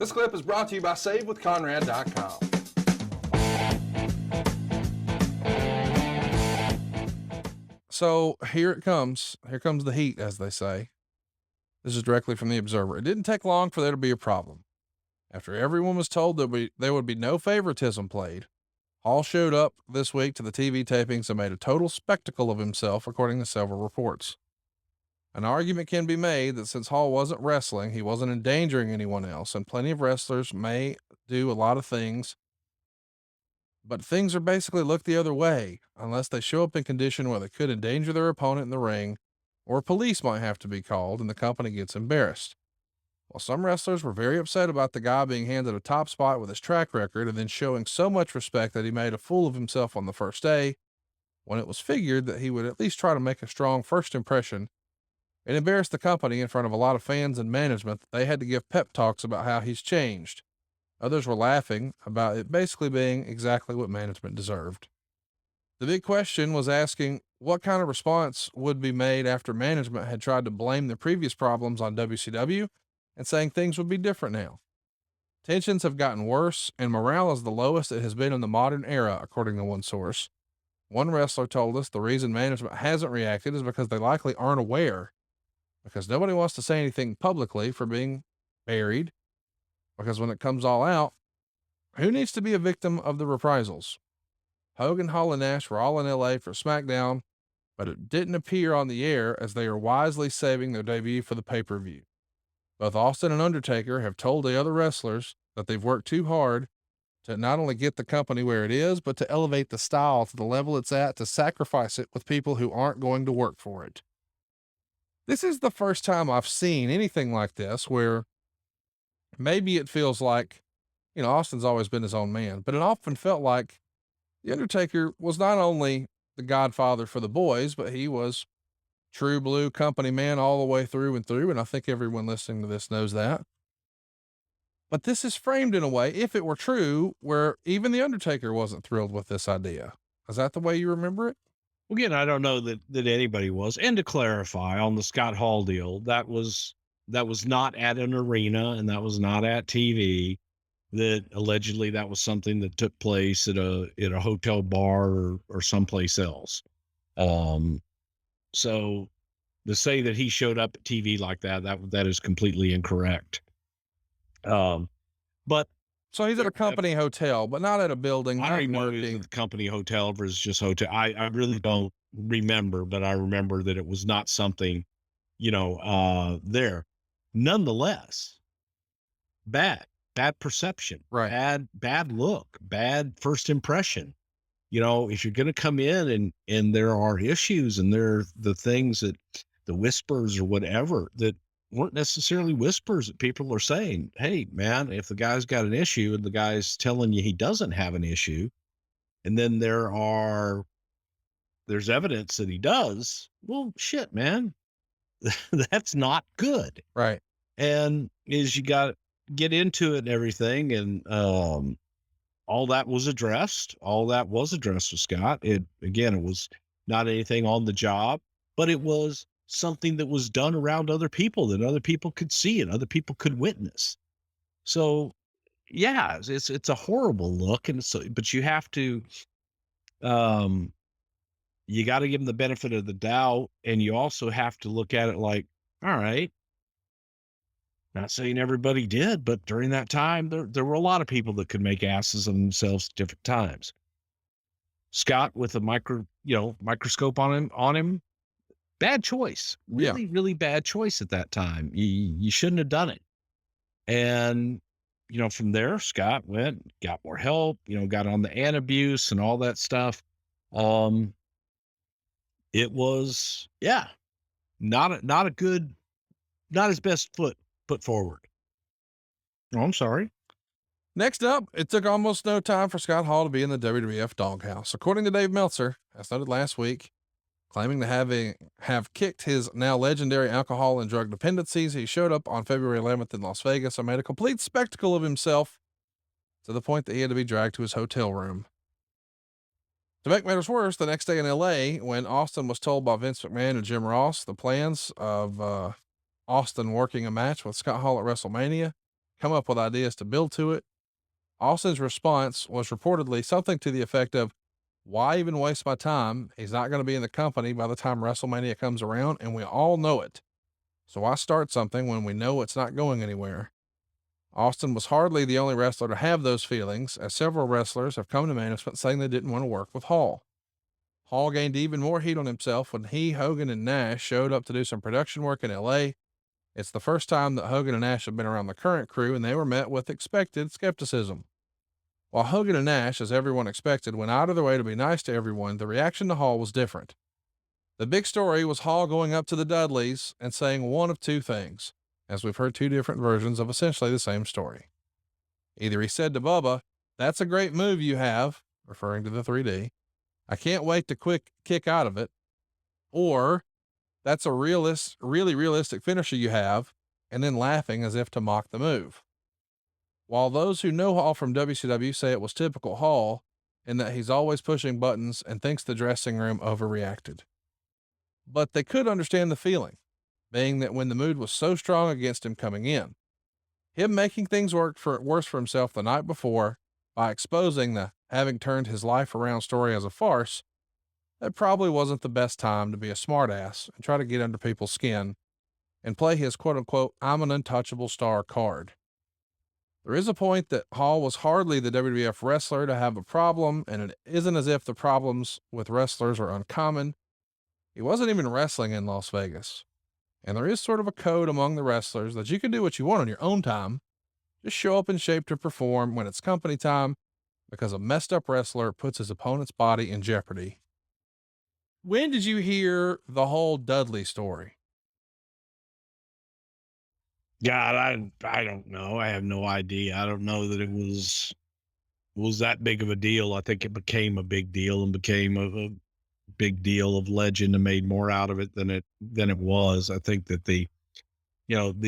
This clip is brought to you by SaveWithConrad.com. So here it comes. Here comes the heat, as they say. This is directly from the Observer. It didn't take long for there to be a problem. After everyone was told that there would be no favoritism played, Hall showed up this week to the TV tapings and made a total spectacle of himself, according to several reports. An argument can be made that since Hall wasn't wrestling, he wasn't endangering anyone else, and plenty of wrestlers may do a lot of things, but things are basically looked the other way unless they show up in condition where they could endanger their opponent in the ring, or police might have to be called and the company gets embarrassed. While some wrestlers were very upset about the guy being handed a top spot with his track record and then showing so much respect that he made a fool of himself on the first day, when it was figured that he would at least try to make a strong first impression, it embarrassed the company in front of a lot of fans and management that they had to give pep talks about how he's changed. Others were laughing about it basically being exactly what management deserved. The big question was asking what kind of response would be made after management had tried to blame the previous problems on WCW and saying things would be different now. Tensions have gotten worse and morale is the lowest it has been in the modern era, according to one source. One wrestler told us the reason management hasn't reacted is because they likely aren't aware, because nobody wants to say anything publicly for being buried, because when it comes all out, who needs to be a victim of the reprisals? Hogan, Hall, and Nash were all in LA for SmackDown, but it didn't appear on the air as they are wisely saving their debut for the pay-per-view. Both Austin and Undertaker have told the other wrestlers that they've worked too hard to not only get the company where it is, but to elevate the style to the level it's at, to sacrifice it with people who aren't going to work for it. This is the first time I've seen anything like this where maybe it feels like, Austin's always been his own man, but it often felt like The Undertaker was not only the godfather for the boys, but he was true blue company man all the way through and through. And I think everyone listening to this knows that. But this is framed in a way, if it were true, where even The Undertaker wasn't thrilled with this idea. Is that the way you remember it? Again, I don't know that anybody was. And to clarify on the Scott Hall deal, that was not at an arena and that was not at TV. That allegedly that was something that took place at a hotel bar or someplace else. So to say that he showed up at TV like that is completely incorrect. But so he's at a company hotel, but not at a building. I don't even know if it was the company hotel versus just hotel. I really don't remember, but I remember that it was not something, there. Nonetheless, bad perception, right? Bad look, bad first impression. If you're going to come in and there are issues and there are the things that the whispers or whatever that weren't necessarily whispers that people are saying, hey man, if the guy's got an issue and the guy's telling you he doesn't have an issue, and then there's evidence that he does, well, shit, man, that's not good. Right. And as you got to get into it and everything. And, all that was addressed with Scott. It was not anything on the job, but it was something that was done around other people that other people could see and other people could witness. So yeah, it's a horrible look. And but you have to, you got to give them the benefit of the doubt. And you also have to look at it like, all right, not saying everybody did, but during that time, there were a lot of people that could make asses of themselves at different times. Scott with a microscope on him, bad choice. Really bad choice at that time. You shouldn't have done it. And, from there, Scott went, got more help, got on the abuse and all that stuff. It was, not his best foot put forward. Oh, I'm sorry. Next up, it took almost no time for Scott Hall to be in the WWF doghouse. According to Dave Meltzer, as noted last week, claiming to have kicked his now legendary alcohol and drug dependencies, he showed up on February 11th in Las Vegas and made a complete spectacle of himself to the point that he had to be dragged to his hotel room. To make matters worse, the next day in LA, when Austin was told by Vince McMahon and Jim Ross the plans of Austin working a match with Scott Hall at WrestleMania, come up with ideas to build to it. Austin's response was reportedly something to the effect of, why even waste my time? He's not going to be in the company by the time WrestleMania comes around, and we all know it. So why start something when we know it's not going anywhere? Austin was hardly the only wrestler to have those feelings, as several wrestlers have come to management saying they didn't want to work with Hall. Hall gained even more heat on himself when he, Hogan, and Nash showed up to do some production work in LA. It's the first time that Hogan and Nash have been around the current crew, and they were met with expected skepticism. While Hogan and Nash, as everyone expected, went out of their way to be nice to everyone, the reaction to Hall was different. The big story was Hall going up to the Dudleys and saying one of two things, as we've heard two different versions of essentially the same story. Either he said to Bubba, "That's a great move you have," referring to the 3D. "I can't wait to quick kick out of it." Or, "That's a really realistic finisher you have," and then laughing as if to mock the move. While those who know Hall from WCW say it was typical Hall, in that he's always pushing buttons and thinks the dressing room overreacted. But they could understand the feeling, being that when the mood was so strong against him coming in, him making things worse for himself the night before by exposing the having turned his life around story as a farce, that probably wasn't the best time to be a smartass and try to get under people's skin and play his quote unquote "I'm an untouchable star" card. There is a point that Hall was hardly the WWF wrestler to have a problem, and it isn't as if the problems with wrestlers are uncommon. He wasn't even wrestling in Las Vegas. And there is sort of a code among the wrestlers that you can do what you want on your own time. Just show up in shape to perform when it's company time, because a messed up wrestler puts his opponent's body in jeopardy. When did you hear the whole Dudley story? God, I don't know. I have no idea. I don't know that it was that big of a deal. I think it became a big deal and became a big deal of legend and made more out of it than it was. I think that the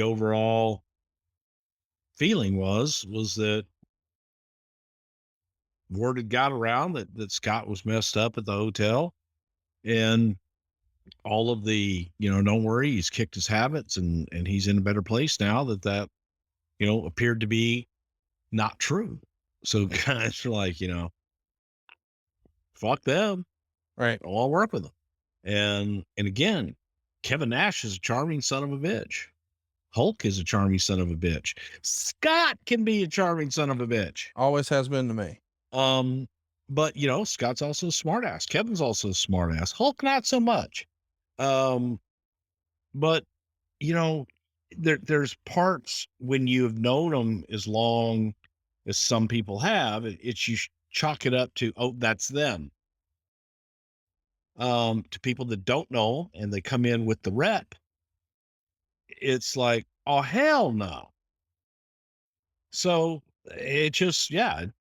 overall feeling was that word had got around that Scott was messed up at the hotel, and all of the, don't worry, he's kicked his habits and he's in a better place now, that appeared to be not true. So guys were like, fuck them. Right. I'll work with them. And again, Kevin Nash is a charming son of a bitch. Hulk is a charming son of a bitch. Scott can be a charming son of a bitch. Always has been to me. But Scott's also a smart ass. Kevin's also a smart ass. Hulk, not so much. But there's parts when you have known them as long as some people have, it's you chalk it up to, oh, that's them. To people that don't know and they come in with the rep, it's like, oh, hell no. So it just, if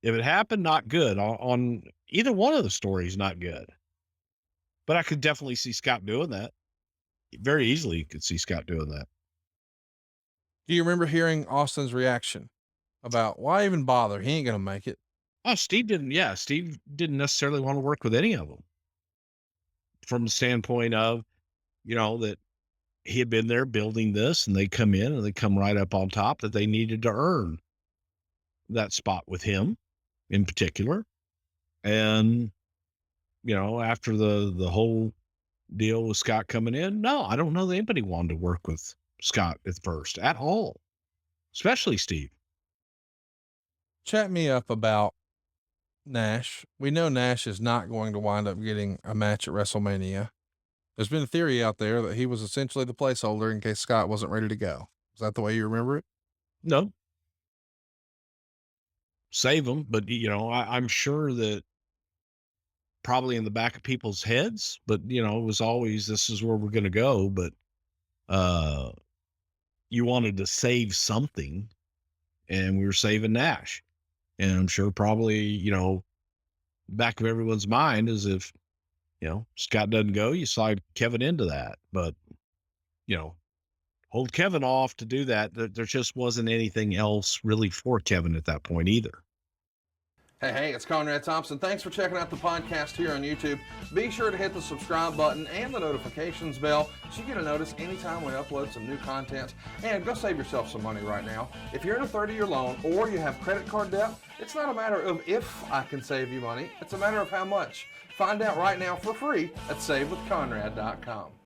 it happened, not good. On either one of the stories, not good. But I could definitely see Scott doing that. Very easily, you could see Scott doing that. Do you remember hearing Austin's reaction about why even bother? He ain't going to make it. Oh, Steve didn't necessarily want to work with any of them, from the standpoint of, that he had been there building this, and they come in and they come right up on top, that they needed to earn that spot with him in particular. And, after the whole deal with Scott coming in, no, I don't know that anybody wanted to work with Scott at first at all, especially Steve. Chat me up about Nash. We know Nash is not going to wind up getting a match at WrestleMania. There's been a theory out there that he was essentially the placeholder in case Scott wasn't ready to go. Is that the way you remember it? No. Save him, but I'm sure that probably in the back of people's heads, but it was always, this is where we're going to go. But you wanted to save something, and we were saving Nash. And I'm sure probably, back of everyone's mind is if, Scott doesn't go, you slide Kevin into that. But, hold Kevin off to do that. There just wasn't anything else really for Kevin at that point either. Hey, it's Conrad Thompson. Thanks for checking out the podcast here on YouTube. Be sure to hit the subscribe button and the notifications bell so you get a notice anytime we upload some new content. And go save yourself some money right now. If you're in a 30-year loan or you have credit card debt, it's not a matter of if I can save you money. It's a matter of how much. Find out right now for free at SaveWithConrad.com.